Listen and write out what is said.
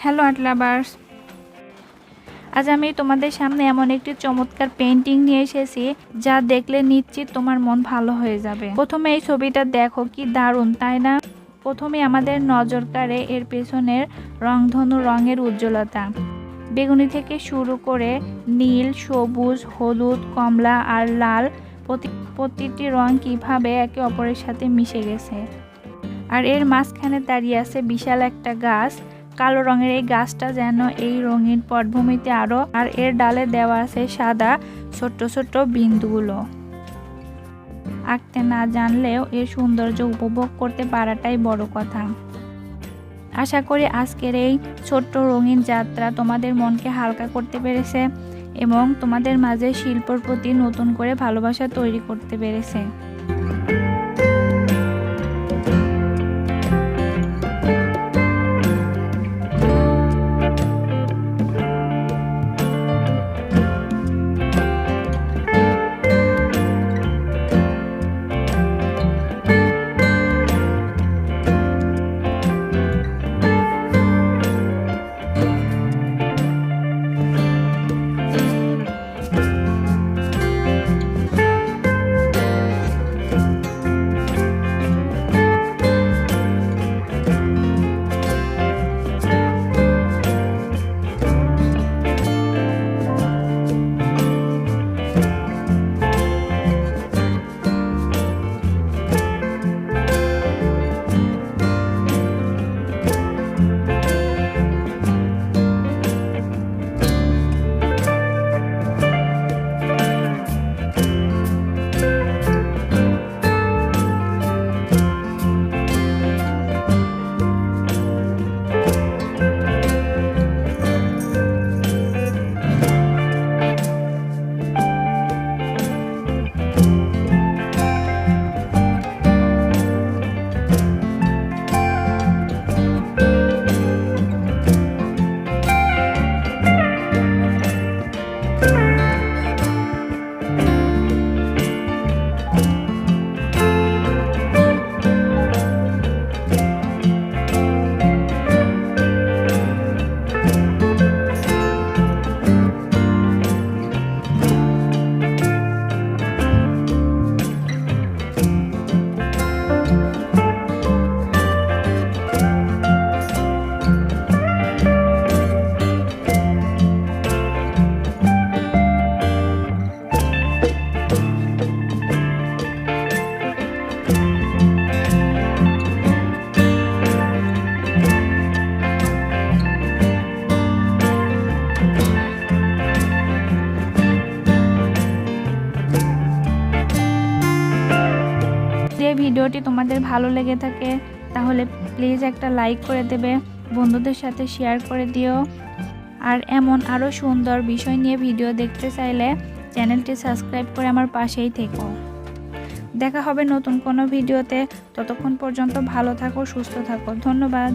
Hello art lovers, আজ আমি তোমাদের সামনে এমন একটি চমৎকার পেন্টিং নিয়ে এসেছি যা দেখলে নিশ্চিত তোমার মন ভালো হয়ে যাবে। প্রথমে এই ছবিটা দেখো, কি দারুণ তাই না? প্রথমে আমাদের নজর কাড়ে এর পেছনের রংধনু রঙের উজ্জ্বলতা। বেগুনি থেকে শুরু করে নীল, সবুজ, হলুদ, কমলা আর লাল, প্রতিটি রং কিভাবে একে অপরের সাথে মিশে গেছে। আর এর মাঝখানে দাঁড়িয়ে আছে বিশাল একটা গাছ। কালো রঙের এই গাছটা যেন এই রঙিন পটভূমিতে আর এর ডালে দেওয়া আছে সাদা ছোট্ট ছোট্ট বিন্দুগুলো। আঁকতে না জানলেও এর সৌন্দর্য উপভোগ করতে পারাটাই বড় কথা। আশা করি আজকের এই ছোট্ট রঙিন যাত্রা তোমাদের মনকে হালকা করতে পেরেছে এবং তোমাদের মাঝে শিল্পর প্রতি নতুন করে ভালোবাসা তৈরি করতে পেরেছে। ভিডিওটি তোমাদের ভালো লেগে থাকে তাহলে প্লিজ একটা লাইক করে দেবে, বন্ধুদের সাথে শেয়ার করে দিও। আর এমন আরও সুন্দর বিষয় নিয়ে ভিডিও দেখতে চাইলে চ্যানেলটি সাবস্ক্রাইব করে আমার পাশেই থেকো। দেখা হবে নতুন কোনো ভিডিওতে। ততক্ষণ পর্যন্ত ভালো থাকো, সুস্থ থাকো। ধন্যবাদ।